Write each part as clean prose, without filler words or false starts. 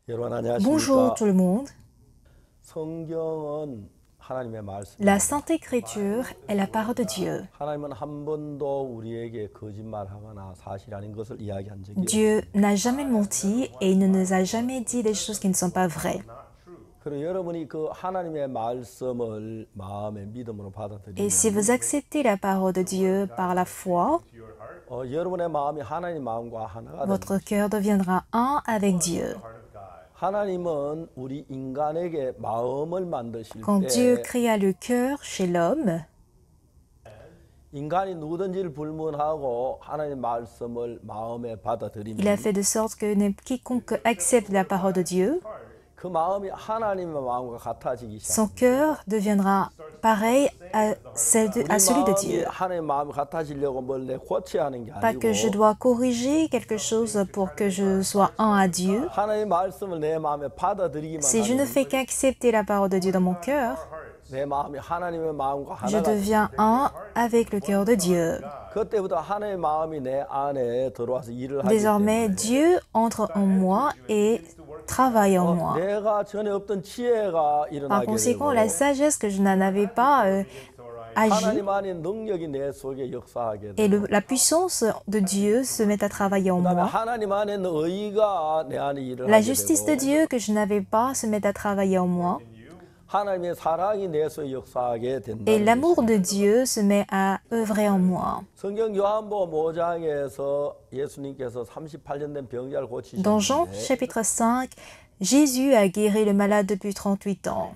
여러분 Bonjour 안녕하십니까? tout le monde. 성경은 하나님의 La 말씀입니다. Sainte Écriture est la parole de Dieu. 하나님은 한 번도 우리에게 거짓말하거나 사실 아닌 것을 이야기한 적이 Dieu 없습니다. n'a jamais menti et il ne nous a jamais dit des choses qui ne sont pas vraies. 그리고 여러분이 그 하나님의 말씀을 마음의 믿음으로 Et si 받아들이면 vous acceptez la parole de Dieu par la foi, 여러분의 마음이 하나님 마음과 하나가 됩니다. votre cœur deviendra un avec Dieu. 하나님은 우리 인간에게 마음을 만드실 Quand Dieu 때 créa le cœur chez l'homme, 인간이 누구든지를 불문하고 하나님 말씀을 마음에 il a 받아들이면 fait de sorte que quiconque accepte la parole de Dieu, 그 마음이 하나님의 마음과 같아지기 son 시작합니다. cœur deviendra pareil à celui de Dieu. 하나님 마음이 같아지려고 뭘 내 고쳐야 하는 게 Pas que je 아니고 dois corriger quelque chose pour que je sois un à Dieu. 하나님 말씀을 내 마음에 받아들이기만 Si je ne 하면 fais qu'accepter la parole de Dieu dans mon cœur, 내 마음이 하나님의 마음과 je 하나가 deviens un avec le cœur de Dieu. 그때부터 하나님의 마음이 내 안에 들어와서 일을 하기 Désormais, 때문에 Dieu entre en moi et travaille en moi. 내가 전에 없던 지혜가 Par 일어나게 conséquent, 되고 la sagesse que je n'en avais pas agit 하나님 안에 능력이 내 속에 역사하게 et 되고 la puissance de Dieu se met à travailler en 그다음에 moi. 하나님 안에 있는 의가 내 안에 일을 La 하게 justice de 되고 Dieu que je n'avais pas se met à travailler en moi. 하나님의 사랑이 내 속에 역사하게 Et 된다는 l'amour de Dieu se met à œuvrer en moi. 성경 요한복음 5장에서 예수님께서 38년 된 병자를 Dans Jean 고치셨는데 chapitre 5, Jésus a guéri le malade depuis 38 ans.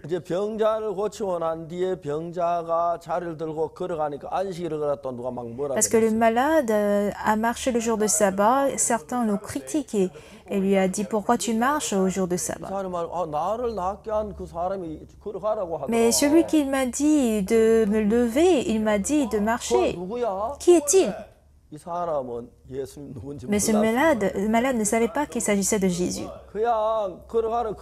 이제 병자를 고치고 난 뒤에 병자가 자리를 들고 걸어가니까 안식일을 걸었다 누가 막 뭐라 Parce que le 그랬어요. malade a marché le jour de sabbat, certains l'ont critiqué et lui a dit pourquoi tu marches au jour de sabbat. 사람이 말, 나를 낫게 한 그 사람이 걸어가라고 Mais 하더라. celui qui m'a dit de me lever, il m'a dit de 그거 marcher. 누구야? Qui est-il? 이 사람은 예수님 누군지 Mais ce malade ne savait pas qu'il s'agissait de Jésus. 그냥 걸어간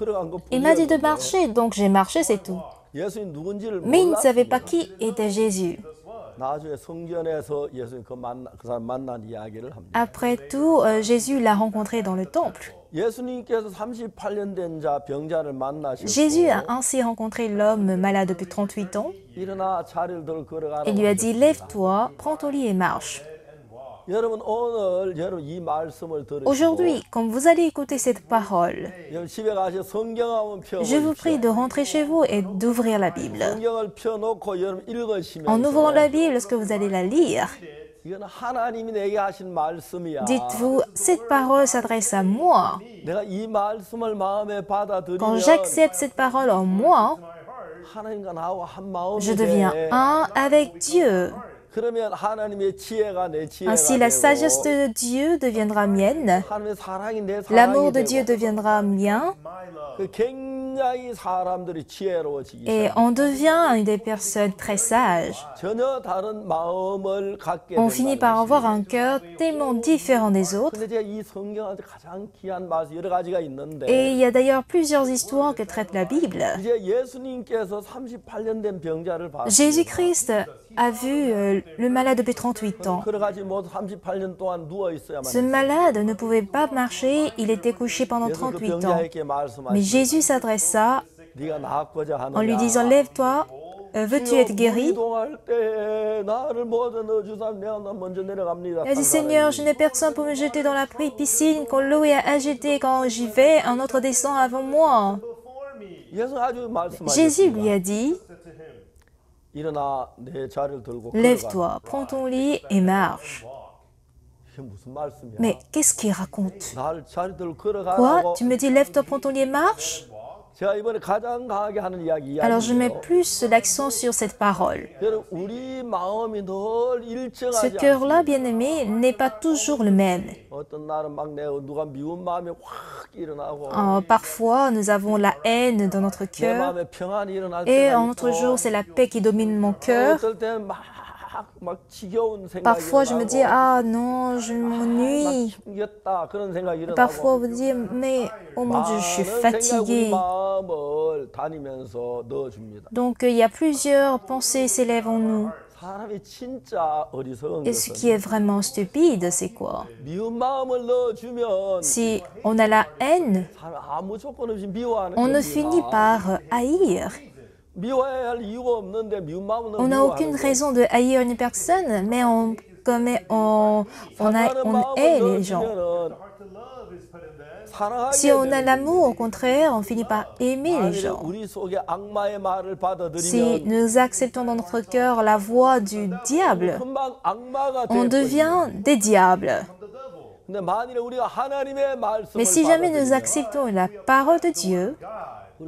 Il m'a dit de 것뿐이었는데 marcher, donc j'ai marché, c'est tout. 예수님 누군지를 Mais il ne savait 몰랐습니다. pas qui était Jésus. 나중에 성전에서 예수님 그 사람 만난 이야기를 합니다. Après tout, Jésus l'a rencontré dans le temple. 예수님께서 38년 된 자 병자를 만나시고 Jésus a ainsi rencontré l'homme malade depuis 38 ans. 일어나 자리를 들고 걸어가라고 Il lui a dit, 하셨습니다. lève-toi, prends ton lit et marche. 여러분 오늘 여러분 이 말씀을 들으시고 Aujourd'hui, quand vous allez écouter cette parole, 여러분 집에 가서 성경 한번 je vous prie 펴보십시오. de rentrer chez vous et d'ouvrir la Bible. 성경을 펴놓고 여러분 En 읽으시면서 ouvrant la Bible, lorsque vous allez la lire, 이건 하나님이 내게 하신 말씀이야. dites-vous, cette parole s'adresse à moi. 내가 이 말씀을 마음에 Quand 받아들이면 j'accepte cette parole en moi, 하나님과 나와 한 마음이 je deviens 돼. un avec Dieu. 그러면 하나님의 지혜가 내 지혜가 Ainsi, la sagesse 되고 de Dieu deviendra mienne. 하나님의 사랑이 내 L'amour 사랑이 de Dieu 되고 deviendra mien. 그 굉장히 사람들이 지혜로워지기 Et 시작합니다. on devient des personnes très sages. 전혀 다른 마음을 갖게 On finit par 된다는 avoir 것입니다. un cœur tellement différent des autres. 근데 제가 이 성경한테 가장 귀한 말씀 여러 가지가 있는데 Et il y a d'ailleurs plusieurs histoires que traite la Bible. 이제 예수님께서 38년 된 병자를 봤어요. Jésus-Christ a vu le malade depuis 38 ans. 걸어가지 못 38년 동안 누워 있어야만 Ce malade ne pouvait pas marcher, il était couché pendant 예수 그 38 ans. 병자에게 Mais 말씀하시고 Jésus s'adressa 네가 낫고자 en lui 하느냐 disant, lève-toi, veux-tu être guéri? 이동할 때 나를 모두 넣어주사 내가 먼저 내려갑니다. Il a dit, Seigneur, je n'ai personne pour me jeter dans la piscine. Quand l'eau est agitée, quand j'y vais, un autre descend avant moi. 예수 아주 Jésus 말씀하셨습니다. lui a dit, 일어나 내 자리를 들고 걸어가. lève-toi, prends ton lit et marche. 이게 무슨 말씀이야? Mais qu'est-ce qu'il raconte? 날 자리 들고 Quoi? 걸어가라고. Tu me dis, lève-toi, prends ton lit et marche? 제가 이번에 가장 강하게 하는 Alors je mets 이야기예요. plus l'accent sur cette parole. 여러분 우리 마음이 늘 Ce 일정하지 cœur-là, 않습니다. bien-aimé, n'est pas toujours le même. 어떤 날은 막 내가 누가 미운 마음이 확 일어나고 Parfois, nous avons la haine dans notre 내 cœur. 마음에 평안이 일어날 Et 때가 en autre 있고 jour, c'est la paix qui domine mon cœur. 어떨 때는 막 지겨운 생각이 Parfois, je me dis, 일어나고 ah non, je m'ennuie. 막 힘겹다 그런 생각이 Parfois, 일어나고 vous dites, mais oh mon Dieu, je suis 많은 생각 우리 fatiguée. 마음을 다니면서 넣어줍니다. Donc, il y a plusieurs pensées s'élèvent en nous. 사람이 진짜 어리석은 Et ce 것은 qui est vraiment stupide, c'est quoi? 미운 마음을 넣어주면 Si on a la haine, 사람 아무 조건 없이 미워하는 on ne 겁니다. finit par haïr. 미워해야 할 이유가 없는데 미운 마음을 넣어 On n'a aucune 미워하는 raison de haïr une personne, mais on hait les gens. Si on a l'amour, au contraire, on finit par aimer les gens. 우리 속에 악마의 말을 Si 받아들이면 nous acceptons dans notre cœur la voix du diable, 금방 악마가 on 되어버립니다. devient des diables. 근데 만일에 우리가 하나님의 말씀을 Mais si jamais nous 받아들이면 acceptons la parole de Dieu,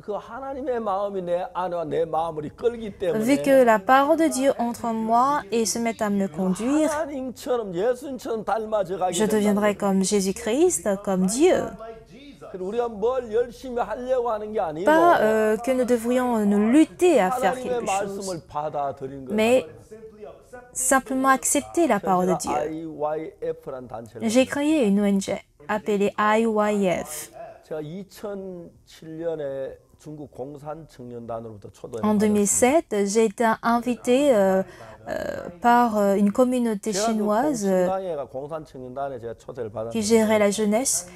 그 하나님의 마음이 내 안에와 내 마음을 끌기 vu 때문에 que la parole de Dieu entre en moi et se met à me conduire, 하나님처럼 예수님처럼 닮아져 가게 je 된다. deviendrai comme Jésus-Christ, comme Dieu. 우리가 뭘 열심히 하려고 하는 게 아니고 Pas que nous devrions nous lutter à faire 하나님의 quelque chose, 말씀을 받아들인 거예요. mais simplement accepter la parole de Dieu. IYF라는 단체를 J'ai créé une ONG appelée IYF. 제가 2007년에 중국 공산 청년단으로부터 초대를 En 2007, j'ai été invitée par une communauté chinoise 공산 청년단에 제가 초대를 qui 받았는데 gérait la jeunesse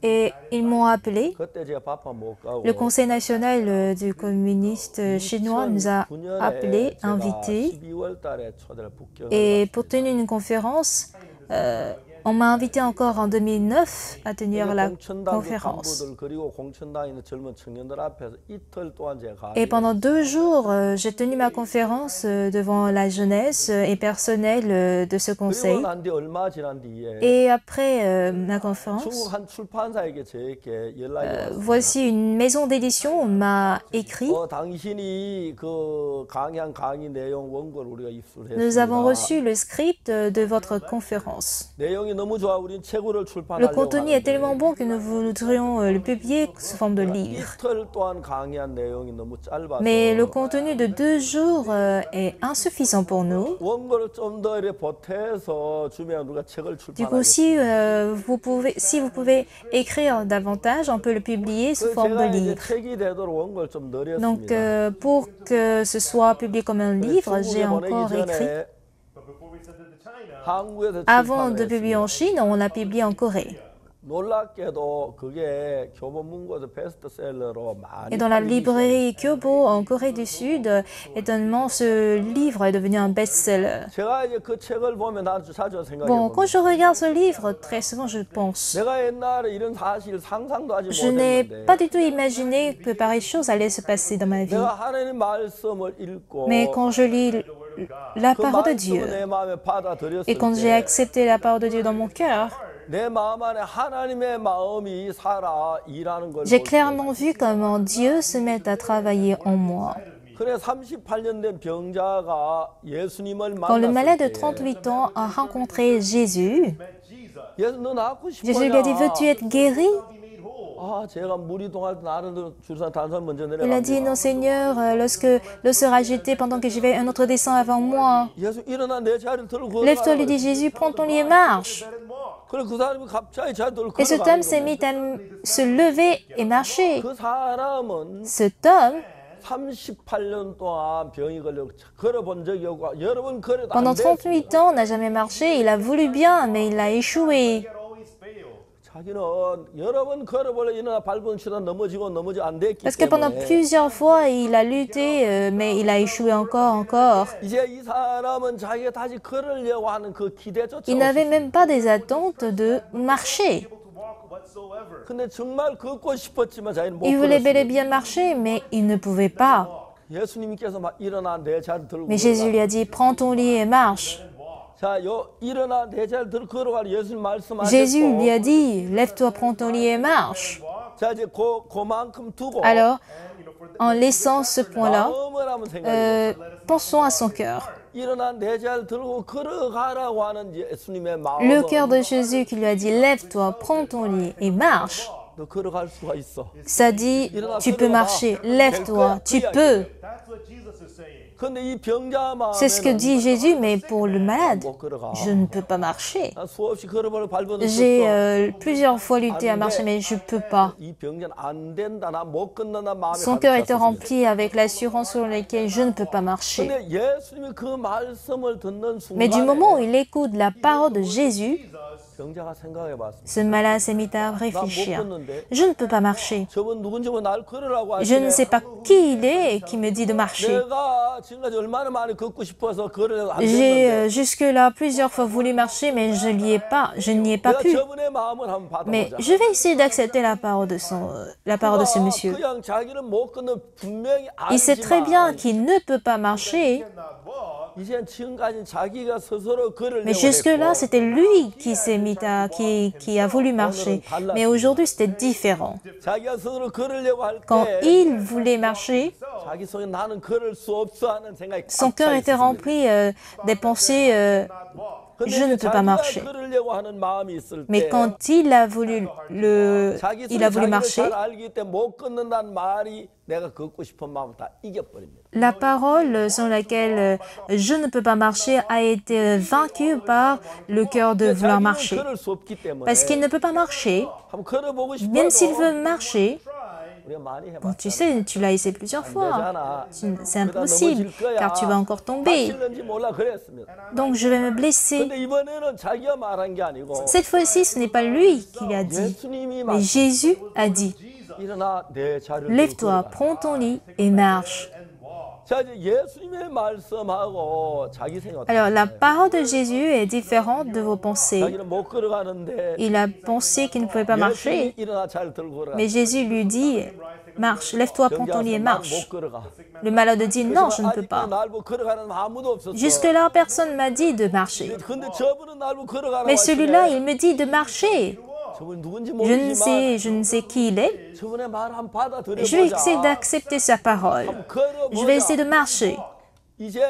et ils m'ont appelé. 그때 제가 밥한 못 가고 Le Conseil national du communiste chinois nous a 2009년에 appelés, 제가 invités, 12월 달에 초대를 북경을 et pour tenir une conférence, on m'a invité encore en 2009 à tenir la conférence. 간부들 그리고 공천당에 있는 젊은 청년들 앞에서 이틀 동안 제가 Et pendant 2 jours, j'ai tenu ma conférence devant la jeunesse et personnel de ce 그리고 conseil. 난 뒤 얼마 지난 뒤에 Et après ma conférence, 중국 한 출판사에게 저에게 연락이 왔어요. voici une maison d'édition m'a écrit. 당신이 그 강의 내용 원고를 우리가 입수를 Nous avons 했습니다. reçu le script de votre conférence. 내용이 너무 좋아. 우린 책으를 Le 출판하려고 contenu est 하는데 tellement bon que nous voudrions le publier sous forme de livre. 이틀 동안 강의한 내용이 너무 짧아서 Mais le contenu de 2 jours est insuffisant pour nous. 원고를 좀 더 이렇게 보태서 주면 우리가 책을 Du coup, 출판하겠습니다. si vous pouvez écrire davantage, on peut le publier sous forme de 제가 이제 livre. 책이 되도록 원고를 좀 Donc, 늘렸습니다. pour que ce soit publié comme un livre, j'ai 중국에 보내기 encore écrit. 전에 한국에서 Avant de 출판을 publier en 했습니다. Chine, on l'a publié en Corée. 놀랍게도 그게 교보문고에서 베스트셀러로 많이 Et dans la 팔리기 librairie Kyobo, en Corée du Sud, étonnamment, ce livre est devenu un best-seller. 제가 이제 그 책을 보면 난 자주 생각해 Bon, quand 봅니다. je regarde ce livre, très souvent je pense, 내가 옛날에 이런 사실 상상도 하지 je n'ai 못했는데 pas du tout imaginé que pareille chose allait se passer dans ma vie. 내가 하나님 말씀을 읽고 Mais quand je lis la 그 parole de 말씀을 Dieu 내 마음에 받아들였을 et quand j'ai 때 accepté la parole de Dieu dans mon cœur, 내 마음 안에 하나님의 마음이 살아 일하는 걸 j'ai 볼 때 clairement vu comment Dieu se met à travailler en moi. 그래 38년 된 병자가 예수님을 Quand le malade de 만났을 때 38 ans a rencontré Jésus, 예수 너 낫고 Jésus lui a dit, veux-tu 싶어냐? être guéri? 아 제가 물이 동할 때 나를 주사 단선 먼저 Il a dit, 내려갑니다. non Seigneur, lorsque l'eau sera jetée pendant que j'y vais, un autre descend avant moi. 예수 일어나 내 자리를 들고 Lève-toi, lui 걸어가라. dit Jésus, prends ton lit et marche. 그래 그 사람이 갑자기 자리 들고 Et cet 걸어가는 homme s'est 거예요. mis à se lever et marcher. 그 사람은 Cet homme, 38년 동안 병이 걸려 걸어본 적이 없고 여러 번 걸어도 안 pendant 됐어요. 38 ans, n'a jamais marché. Il a voulu bien, mais il a échoué. 자기는 여러 번 걸어보려 일어나 밟은 치다 넘어지고 안 됐기 Parce que pendant 때문에 plusieurs fois, il a lutté, mais il a échoué encore. 이제 이 사람은 자기가 다시 걸으려고 하는 그 기대조차 Il n'avait 없었어요. même pas des attentes de marcher. 근데 정말 걷고 싶었지만 자기는 못 Il voulait bel et 걸었어요. bien marcher, mais il ne pouvait pas. 예수님께서 막 일어나 내 자리 들고 Mais Jésus 걸어가. lui a dit, prends ton lit et marche. 자, 일어나 내 자리 들고 걸어가라 예수님 Jésus lui 말씀하셨고 a dit, lève-toi, prends ton lit et marche. 자 이제 그만큼 두고 Alors, en laissant ce point-là, 마음을 한번 생각해 pensons à son cœur. 일어나 내 자리 들고 걸어가라고 하는 예수님의 Le 마음은 cœur de Jésus qui lui a dit, lève-toi, prends ton lit et marche. 너 걸어갈 수가 있어. Ça dit, tu peux marcher, lève-toi, tu peux. 근데 이 병자 C'est ce que dit Jésus, mais pour le malade, 못 걸어가. je ne peux pas marcher. 난 수없이 걸어보는 발버둥 J'ai 쳤어. plusieurs fois lutté à marcher, mais je ne peux pas. 이 병자는 안 된다. 나 못 걷는다 마음에 Son cœur était rempli avec l'assurance sur laquelle je ne peux pas marcher. 근데 예수님이 그 말씀을 듣는 Mais du moment où 순간에 il écoute la parole de Jésus, 병자가 생각해 봤습니다. ce malade s'est mis à réfléchir. Je ne peux pas marcher. 저분 누군지 날 걸으라고 Je ne 하시네. sais pas qui il est qui me dit de marcher. 내가 지금까지 얼마나 많이 걷고 싶어서 걸으려고 안 J'ai 됐는데 jusque-là plusieurs fois voulu marcher, mais je n'y ai pas 내가 pu. 저분의 마음을 한번 Mais 받아보자. je vais essayer d'accepter la parole de ce monsieur. 그냥 자기는 못 걷는 분명히 Il sait très bien 알지만 qu'il ne peut pas marcher, 이제 지금까지 자기가 스스로 걸으려고 mais jusque-là, 했고 c'était lui qui a voulu marcher. Mais aujourd'hui, c'était différent. 자기가 스스로 걸으려고 할 Quand 때 il voulait marcher, 자기 속에 나는 걸을 수 없어 하는 생각이 son 꽉 cœur 차 était 있었습니다. rempli des pensées 근데 je ne 이제 peux pas 자기가 marcher. 걸으려고 하는 마음이 있을 Mais 때 quand il a voulu 자기 il a 속에 voulu 자기를 marcher, 잘 알기 때문에 못 걷는다는 말이 내가 걷고 싶은 마음을 다 이겨버립니다. la parole sans laquelle je ne peux pas marcher a été vaincue par le cœur de vouloir 자기는 marcher. 걸을 수 없기 때문에 Parce qu'il ne peut pas marcher, 한번 걸어보고 même s'il veut 싶어도 marcher. 우리가 많이 Bon, 해봤잖아. tu sais, tu l'as essayé plusieurs fois. 되잖아. C'est impossible, car tu vas encore tomber. 다칠는지 몰라 그랬습니다. Donc je vais me blesser. 근데 이번에는 자기가 말한 게 아니고 Cette fois-ci, ce n'est pas lui qui l'a dit, 예수님이 mais Jésus a dit, 일어나 내 자리를 들고 lève-toi, 걸어라. prends ton lit et marche. 자 이제 예수님의 말씀하고 자기 생각. Alors la parole de Jésus est différente de vos pensées. 자기는 못 걸어가는데 Il a pensé qu'il ne pouvait pas 예수님이 marcher, 일어나 자리를 들고 걸어라. mais Jésus lui dit, marche, lève-toi, prends ton lit et 병자는 marche. 못 걸어가. Le malade dit, non, je ne peux 아직도 pas. 날 보고 걸어가는 아무도 없었어. Jusque-là, personne m'a dit de marcher. 근데 저분은 날 보고 걸어가는 Mais celui-là, il me dit de marcher. 저분 누군지 Je ne 모르지만 sais qui il est. 저분의 말 한번 받아들여 Je vais 보자. essayer d'accepter sa parole. Je vais essayer de marcher. 이제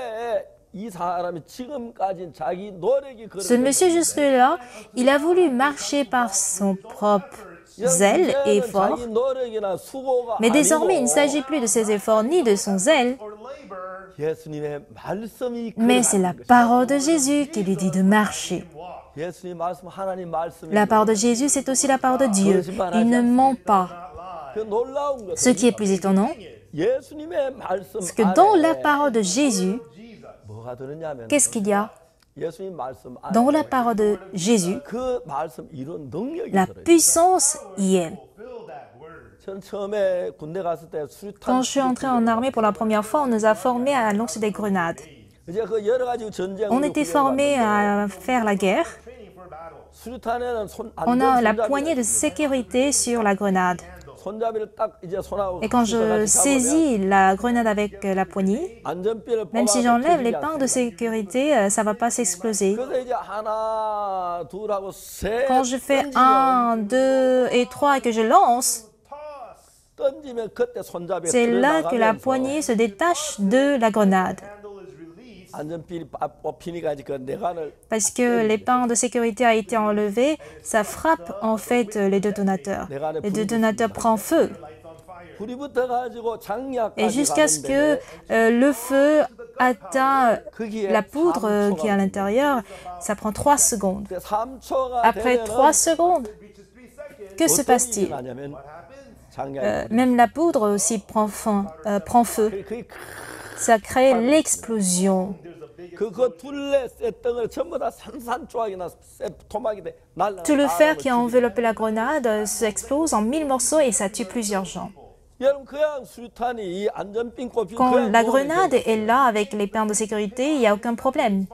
이 사람이 지금까지 자기 노력이 Ce monsieur jusque-là, il a voulu marcher par son propre zèle et effort. 자기 노력이나 수고가 Mais désormais, il ne 아니고 s'agit plus de ses efforts ni de son zèle, 예수님의 말씀이 mais c'est la parole de Jésus qui lui dit de marcher. 예수님 말씀 하나님 말씀이 La parole de Jésus, c'est aussi la parole de Dieu. Il ne ment pas. 그 놀라운 Ce 것은 qui est plus étonnant, 예수님의 말씀 c'est que dans la 안에 parole de Jésus, 뭐가 들었냐면 qu'est-ce qu'il y a? 예수님 말씀 안에 Dans la parole de Jésus, 그 말씀 이룬 능력이 la 들어요. puissance y est. 전 처음에 군대 갔을 때 수류탄 Quand je suis entrée en armée pour la première fois, on nous a formés à lancer des grenades. 이제 그 여러 가지 전쟁 On était formés à faire la guerre. 수류탄에는 On a la poignée de sécurité sur la grenade. 손잡이를 딱 이제 손하고 Et quand je saisis la grenade avec la poignée, 안전피를 même si 뽑아서 j'enlève 펴지지 l'épingle de 않습니다. sécurité, ça ne va pas s'exploser. 그래서 이제 하나 둘하고 세 Quand je fais 던지면 1, 2 et 3 et que je lance, 던지면 그때 손잡이가 c'est là que la 들어나가면서 poignée se détache de la grenade. 안전필이 뽑히니까 이제 그 내관을 Parce que l'épingle de sécurité a été enlevé, ça frappe en fait les détonateurs. Le détonateur prend feu. 불이 붙어가지고 Et 장약까지 jusqu'à ce que 가는데 le feu atteint 거기에 la poudre qui est à l'intérieur, ça prend 3 secondes. 3초가 Après 3 secondes, que se passe-t-il? 하냐면 장약이 Même la poudre aussi prend feu. 그게 Ça crée l'explosion. 그거 둘레 쇠덩을 전부 다 산산조각이나 토막이 돼 날라. Tout le fer qui a enveloppé la grenade s'explose en 1000 morceaux et ça tue plusieurs gens. 여러분 그냥 수류탄이 이 안전핀 꼽히고 Quand 그냥 la 놓으면 grenade est là avec l'épingle de sécurité, il n'y a aucun problème.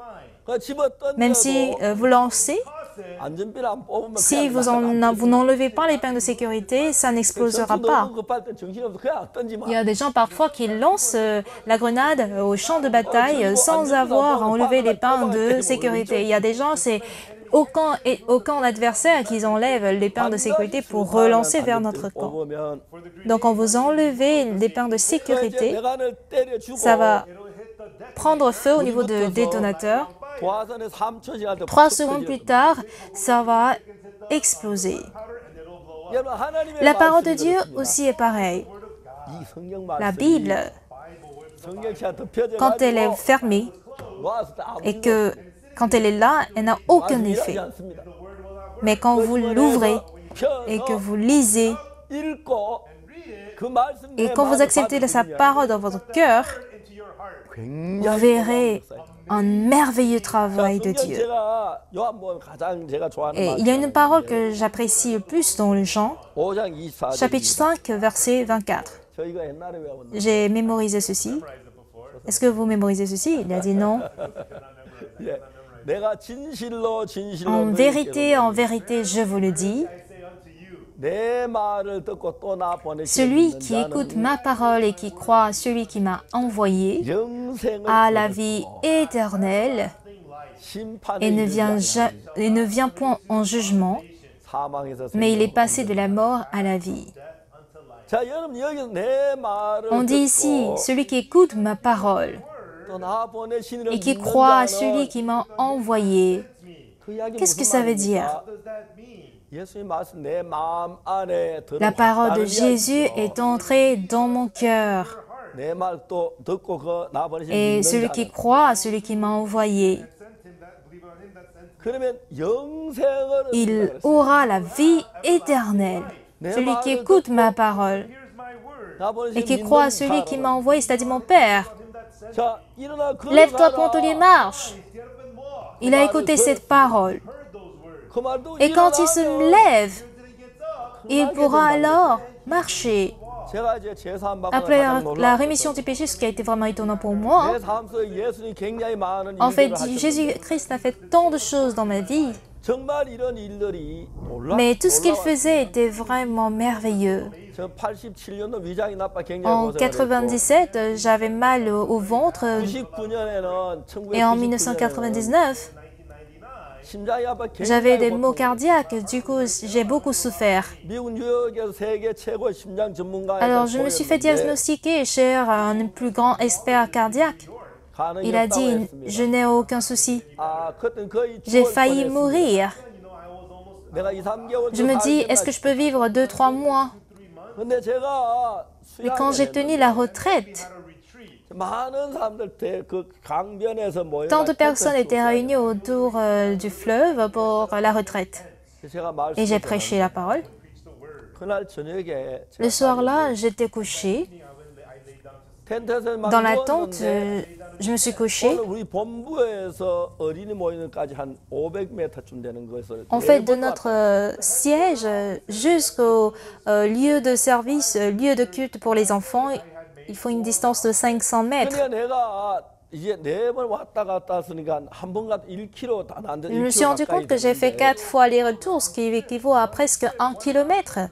그 집어 Même si 던져도 vous lancez, 안전핀 안 뽑으면 si 그냥 vous n'enlevez pas l'épingle de sécurité, ça n'explosera 전투 pas. 너무 급할 땐 정신없어 그냥 던지마. Il y a des gens parfois qui lancent la grenade au champ de bataille sans avoir enlevé l'épingle de sécurité. Il y a des gens, c'est au camp adversaire qu'ils enlèvent l'épingle de sécurité pour relancer vers notre camp. 뽑으면 Donc quand vous enlevez l'épingle de 이제 sécurité, 내관을 때려주고 ça va prendre feu au niveau de détonateur. 도화선에 3초 지날 때 3 secondes plus tard, ça va exploser. 여러분 하나님의 La parole de 말씀이 Dieu 그렇습니다. aussi est pareille. 이 성경 La 말씀이 Bible, 성경치가 덮여져 quand elle est 가지고 fermée 놓았을 때 아무 et que quand elle est là, elle n'a aucun 말씀이 effet. 일하지 않습니다. Mais quand vous l'ouvrez et que 펴서 vous lisez 읽고 그 말씀 et 내 quand vous 마음에 acceptez sa 받으시면 parole dans votre cœur, vous 굉장히 verrez 놀라운 역사예요. un merveilleux 자, travail de 성경 Dieu. 제가 요한복음 가장 제가 좋아하는 Et il y a une parole 말씀이 que j'apprécie le plus dans le Jean, 5장 24절. chapitre 5, verset 24. 저 이거 옛날에 외웠는데. J'ai mémorisé ceci. Est-ce que vous mémorisez ceci? Il a dit non. 예. 내가 진실로 En vérité, je vous le dis, 내 말을 듣고 또 나 보내신 celui qui écoute ma parole et qui croit à celui qui m'a envoyé 영생을 a la vie éternelle 심판에 et 이르지 ne vient point en jugement, 사망에서 mais il est 생명으로. passé de la mort à la vie. 자, 여러분 여기 내 말을 On dit ici, 듣고 celui qui écoute ma parole 또 나 보내신 이를 et qui 믿는 croit à 자는 celui qui m'a envoyé, 그 이야기 qu'est-ce que 무슨 ça veut 말입니까? dire? 예수님 말씀 내 마음 안에 La parole de 들어왔다는 Jésus 이야기죠. est entrée dans mon cœur. 내 말도 듣고 그 나 보내신 Et 믿는 celui qui 자는 croit à celui qui m'a envoyé, 그러면 영생을 il aura la vie éternelle. Celui qui écoute ma parole 나 보내신 et qui croit à 믿는 celui qui 자는. m'a envoyé, c'est-à-dire mon Père. 자, 일어나 Lève-toi, 걸어가라. Pantolier, marche. Il a écouté cette parole. 그 말도 Et quand il se 일어나면 lève, il pourra alors marcher. 제가 이제 제사함 받고 Après 가장 la 놀라운 rémission du péché, ce qui a été vraiment étonnant pour moi, 내 삶 속에 예수님이 굉장히 많은 en fait, 일들을 하셨는데 Jésus-Christ a fait tant de choses dans ma vie, 정말 이런 일들이 mais tout ce qu'il faisait était vraiment merveilleux. 저 87년도 위장이 나빠 굉장히 En 고생을 했고 97, j'avais mal au ventre 99년에는 et en 1999년에는 1999, 심장이 아파 j'avais des 굉장히 maux 고통. cardiaques. Du coup, j'ai beaucoup souffert. 미국 뉴욕에서 세계 최고 심장 전문가에서 Alors, je me suis fait diagnostiquer chez un plus grand expert cardiaque. Il a dit, je n'ai aucun souci. 아, 그때는 거의 J'ai 죽을 failli 뻔했습니다. mourir. 내가 2-3개월 Je me dis, est-ce que je peux vivre 2-3 mois? 근데 제가 Mais quand j'ai tenu la retraite, 많은 사람들 그 강변에서 모여 tant de personnes étaient réunies autour du fleuve pour la retraite. Et j'ai prêché la parole. 그날 저녁에 Le soir-là, j'étais couchée. Dans la tente, je me suis couchée. 오늘 우리 본부에서 어린이 모임까지 한 500m쯤 되는 거에서 En fait, de notre siège jusqu'au lieu de service, lieu de culte pour les enfants, il faut une distance de 500 mètres. 그러니까 내가 이제 4번 왔다 갔다 했으니까 한 번 갔다 1km 다 안 돼. Je me suis rendu compte que j'ai fait 4 fois aller-retour, ce qui équivaut à presque 1 kilomètre.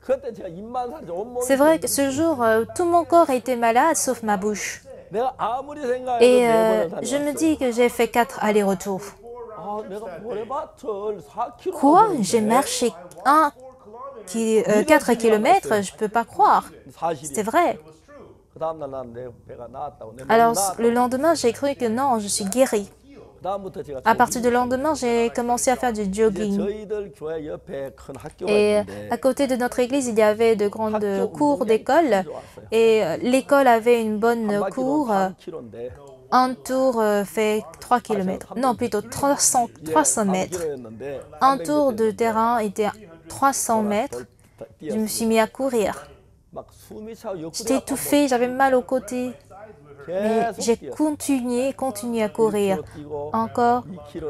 그때 제가 입만 살이 온몸이 C'est vrai que ce jour, tout mon corps était malade, sauf ma bouche. 내가 아무리 생각해도 Et 4번을 je me dis que j'ai fait 4 allers-retours. 아, 내가 모래밭을 4km Quoi? J'ai marché 4 kilomètres? Je peux pas croire. C'était vrai. 그 다음날 나는 내 배가 나았다고. 내 몸이 Alors, 나았다고. le lendemain, j'ai cru que non, je suis guérie. 그다음부터 제가 À partir du lendemain, j'ai commencé à faire du 이제 jogging. 저희들 교회 옆에 큰 학교가 Et 있는데 à côté de notre église, il y avait de grandes cours d'école. Et l'école avait une bonne 한 바퀴 cour. 3km인데 Un tour fait 3 km. Non, plutôt 300 mètres. Un tour de terrain était 300 mètres. Je me suis mis à courir. 막 숨이 차고 옆구리 J'étais étouffée, j'avais mal aux côtés. Mais j'ai continué à courir. Encore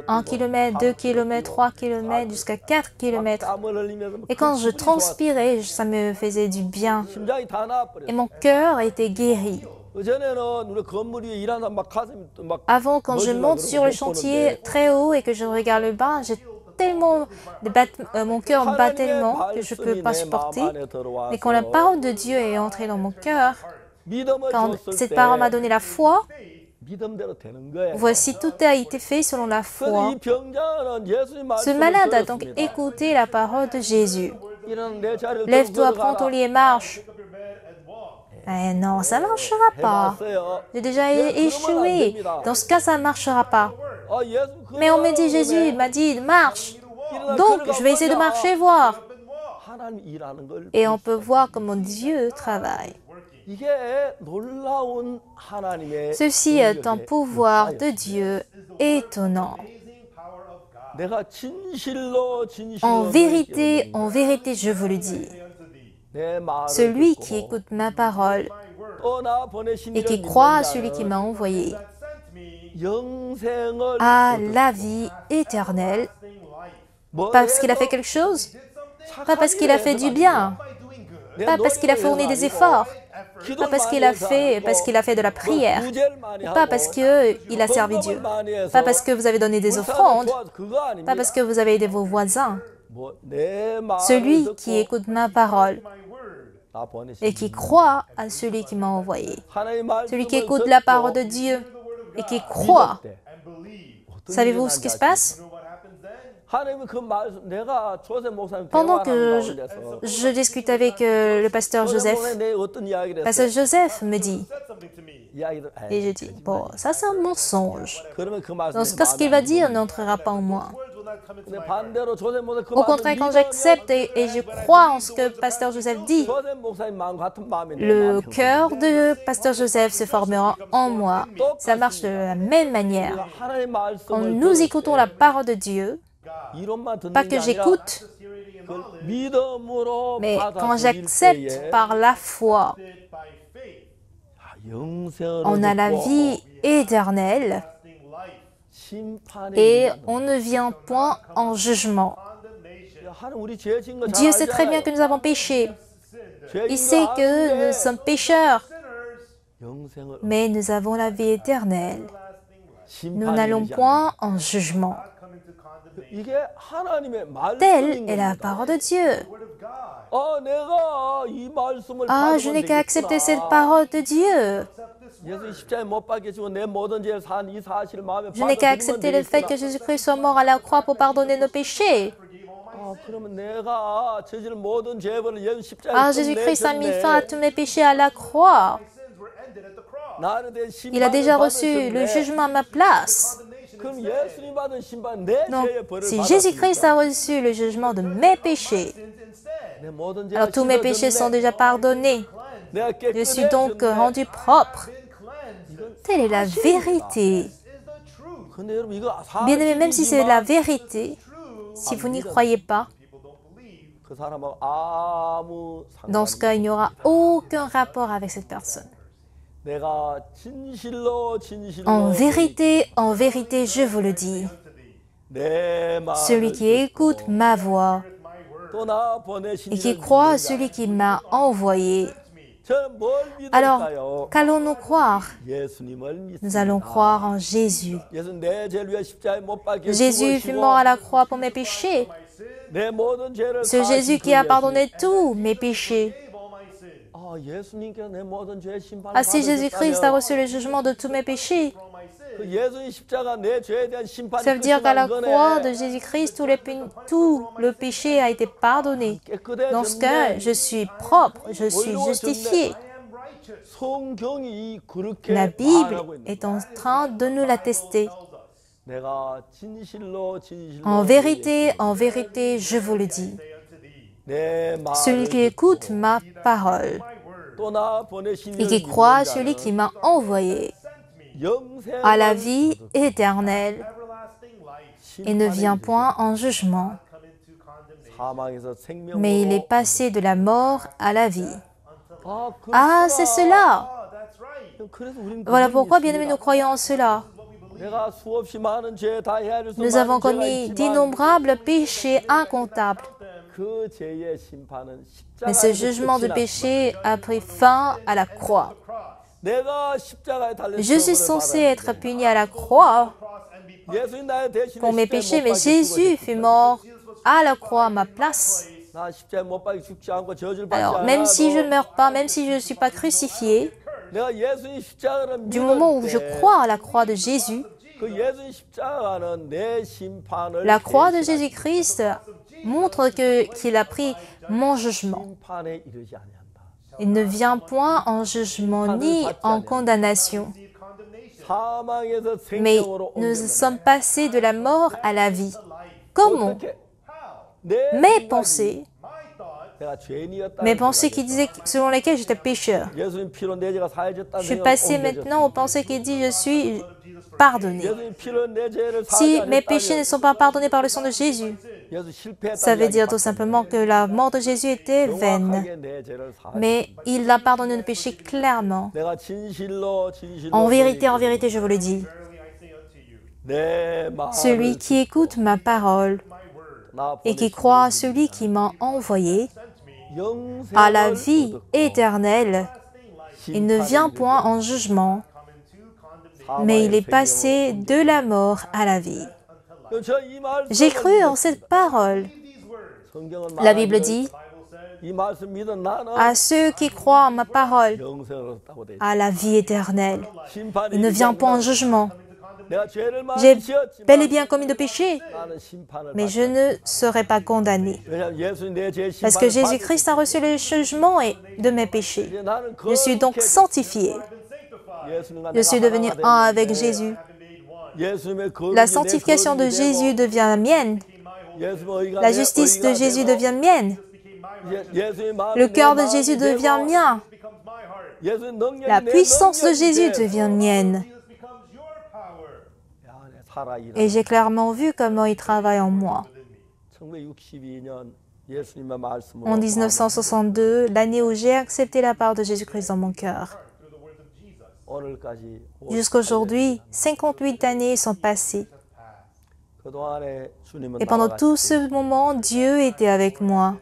1 km, 2 km, 3 km, jusqu'à 4 km. 땀을 흘리면서 막 Et quand je 기분이 좋았어. transpirais, ça me faisait du bien. 심장이 다 나아버렸어. Et mon cœur était guéri. 그전에는 우리 건물 위에 일하는 막 가슴이 막 Avant, quand je 멋지려고 monte 그러고 sur le 못 chantier 보는데 très haut et que je regarde le bas, j'ai tellement mon cœur bat tellement que je ne peux 말씀이 pas 내 마음 supporter. 안에 들어와서 Mais quand la parole de Dieu est entrée dans mon cœur, 믿음을 quand 줬을 cette 때 parole m'a donné la foi, 믿음대로 되는 거예요. voici tout a été fait selon la 그래서 foi. 이 병자는 예수님 Ce 말씀을 malade a donc 들었습니다. écouté la parole de Jésus. 일어나 내 자리를 Lève-toi, 들고 prends ton 걸어가라. lit et marche. Eh non, ça ne marchera pas. 해봤어요. J'ai déjà 네, 그러면 안 échoué. 됩니다. Dans ce cas, ça ne marchera pas. 예수 Mais on me dit, Jésus m'a dit, marche. Donc, je vais essayer de marcher, voir. 하나님 일하는 걸 Et on peut voir comment Dieu travaille. 이게 놀라운 하나님의 Ceci est un 능력의 pouvoir de 역사예요. Dieu étonnant. 내가 진실로 En vérité, je vous le dis, 내 말을 celui 듣고 qui écoute ma parole 또 나 보내신 et qui 이를 croit à 믿는 celui qui 자는 m'a envoyé 영생을 a 얻을 la vie éternelle. 뭐 Pas parce qu'il a fait quelque chose, pas parce qu'il a fait du bien, pas parce qu'il a fourni des efforts, pas parce qu'il a fait de la prière, pas parce qu'il a servi Dieu, pas parce que vous avez donné des offrandes, pas parce que vous avez aidé vos voisins. Celui qui écoute ma parole et qui croit à celui qui m'a envoyé, celui qui écoute la parole de Dieu et qui croit. Savez-vous ce qui se passe? Pendant que je discute avec le pasteur Joseph, pasteur Joseph me dit, et je dis, bon, ça c'est un mensonge. Dans ce cas, ce qu'il va dire n'entrera pas en moi. Au contraire, quand j'accepte et je crois en ce que pasteur Joseph dit, le cœur de pasteur Joseph se formera en moi. Ça marche de la même manière. Quand nous écoutons la parole de Dieu, pas que j'écoute, mais quand j'accepte par la foi, on a la vie éternelle et on ne vient point en jugement. Dieu sait très bien que nous avons péché. Il sait que nous sommes pécheurs, mais nous avons la vie éternelle. Nous n'allons point en jugement. Telle est la parole de Dieu. Ah, je n'ai qu'à accepter cette parole de Dieu. Je n'ai qu'à accepter le fait que Jésus-Christ soit mort à la croix pour pardonner nos péchés. Ah, Jésus-Christ a mis fin à tous mes péchés à la croix. Il a déjà reçu le jugement à ma place. Donc, si Jésus-Christ a reçu le jugement de mes péchés, alors tous mes péchés sont déjà pardonnés. Je suis donc rendu propre. Telle est la vérité. Bien aimé, même si c'est la vérité, si vous n'y croyez pas, dans ce cas, il n'y aura aucun rapport avec cette personne. En vérité, je vous le dis, celui qui écoute ma voix et qui croit à celui qui m'a envoyé, alors qu'allons-nous croire? Nous allons croire en Jésus. Jésus fut mort à la croix pour mes péchés. Ce Jésus qui a pardonné tous mes péchés. Ah, si Jésus-Christ a reçu le jugement de tous mes péchés, ça veut dire qu'à la croix de Jésus-Christ, tout le péché a été pardonné. Dans ce cas, je suis propre, je suis justifié. La Bible est en train de nous l'attester. En vérité, je vous le dis, celui qui écoute ma parole et qui croit à celui qui m'a envoyé a la vie éternelle et ne vient point en jugement, mais il est passé de la mort à la vie. Ah, c'est cela! Voilà pourquoi, bien aimés, nous croyons en cela. Nous avons commis d'innombrables péchés incomptables. Mais ce jugement de péché a pris fin à la croix. Je suis censé être puni à la croix pour mes péchés, mais Jésus fut mort à la croix à ma place. Alors, même si je ne meurs pas, même si je ne suis pas crucifié, du moment où je crois à la croix de Jésus, la croix de Jésus-Christ montre qu'il a pris mon jugement. Il ne vient point en jugement ni en condamnation. Mais nous sommes passés de la mort à la vie. Comment? Mes pensées, 내가 죄인이었다. mes pensées qui disaient, selon lesquelles j'étais pécheur. 예수님 피로 내 죄가 사해졌다는 Je suis 생각을 passé 옮겨졌습니다. maintenant aux pensées qui disent, je suis pardonné. 예수님 피로 내 죄를 Si 사하지 mes péchés ne 않았다면 sont pas pardonnés par le sang de Jésus, 예수 실패했다는 ça veut dire 이야기 tout simplement que la mort de Jésus était vaine. 정확하게 내 죄를 사하지. Mais il a pardonné nos péchés clairement. 내가 진실로 En vérité, je vous le dis, 내 마음을 celui qui écoute ma parole 나 et qui croit à celui qui m'a envoyé 영생을 a la vie 얻었고 éternelle. Il ne vient point en jugement, mais il est passé de la mort à la vie. 저이 말씀을 J'ai cru en cette parole. 성경은 La Bible dit, 이 말씀 믿은 나는 à ceux qui croient en ma parole, 영생을 얻었다고 돼 있어. à la vie éternelle. 심판이 Il ne vient point en jugement. 내가 죄를 많이 J'ai 지었지만 bel et bien commis de péché, 나는 심판을 mais 받았다. je ne serai pas condamné. 왜냐하면 예수님 내 죄 Parce que 심판을 Jésus-Christ a reçu le jugement de mes péchés. 받았지. 나는 Je suis donc sanctifié. 예수님과 Je suis 내가 devenu 하나가 un 됐는데 avec Jésus. 예수님의 거룩이 La 내 sanctification de 거룩이 Jésus 되고 devient mienne. 예수님의 의가 La 내 justice de 의가 Jésus 되고 devient mienne. 예수님의 마음이 Le 내 cœur de 마음이 Jésus 되고 devient mien. 예수님 능력이 La 내 puissance de 능력이 Jésus 되고 devient mienne. 야, 내 살아있는 Et j'ai clairement vu comment il travaille en moi. 1962년 예수님의 말씀으로 En 1962, l'année où j'ai accepté la part de Jésus-Christ dans mon cœur. 오늘까지 Jusqu'aujourd'hui, 58 années sont passées. 그동안에 주님은 Et pendant 나와 tout 같이 ce moment, Dieu était avec moi.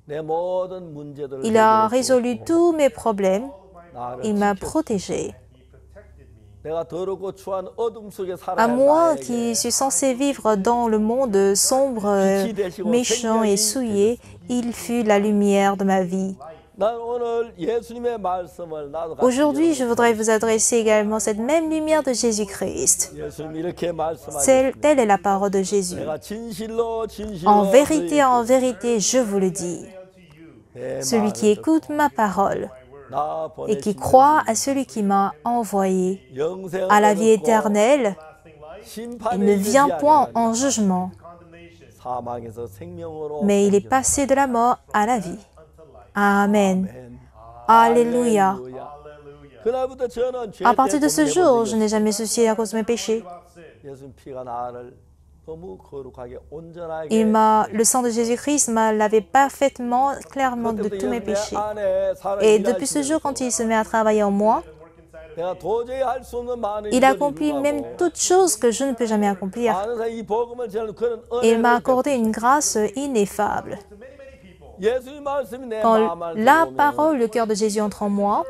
내 모든 문제들을 Il a 해결해 résolu 주었고 tous mes problèmes. 나를 Il m'a 지켰고 protégé. 내가 더럽고 추한 어둠 속에 À 살아야 moi 나에게 qui suis censé vivre dans le monde sombre, méchant et souillé, il fut la lumière de ma vie. 난 오늘 예수님의 말씀을 나도 같이 Aujourd'hui, je voudrais vous adresser également cette même lumière de Jésus-Christ. 예수님 이렇게 말씀하셨습니다. Telle est la parole de Jésus. 내가 진실로 En vérité, je vous le dis. 내 Celui qui écoute ma parole 나 et qui 보내신 croit à celui qui m'a envoyé 영생을 à la vie 얻었고 éternelle, 심판에 il ne vient 이르지 point 아니하니 en jugement, 사망에서 생명으로 mais il est 옮겨졌다. passé de la mort à la vie. Amen. 아멘. Alléluia. 그날부터 저는 죄 À partir de ce 때문에 jour, 해본 je 적이 n'ai jamais soucié à cause de mes péchés. 없어요. 예수님 피가 나를 너무 거룩하게 온전하게 Le sang de Jésus-Christ m'a lavé parfaitement, clairement de tous mes péchés. Et depuis ce jour, quand il se met à travailler en moi, 내가 도저히 할 수 없는 많은 il 일을 accomplit 이루고 même toutes choses que je ne peux jamais accomplir. 많은 사람 이 복음을 전하는 그런 Et il m'a 은혜를 accordé une grâce ineffable. 예수님 말씀이 내 Quand 마음을 la 들어오면 parole, le cœur de Jésus entre en moi,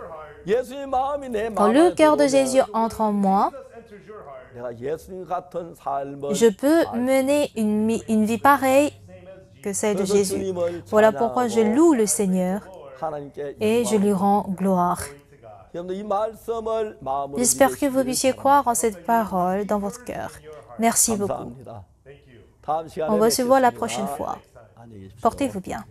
예수님 마음이 내 quand le 마음을 cœur de 들어오면 Jésus entre en moi, 내가 예수님 같은 삶을 je peux mener une vie pareille que celle de 그래서 Jésus. 주님을 Voilà pourquoi je 찬양하고 loue le Seigneur 하나님께 et je lui rends gloire. 여러분들 이 말씀을 마음으로 J'espère que vous 믿으시기를 puissiez croire en cette parole dans votre cœur. Merci beaucoup. 감사합니다. 다음 시간에 On va se voir la 뵙겠습니다. prochaine fois. 안녕히 계십시오. Portez-vous bien.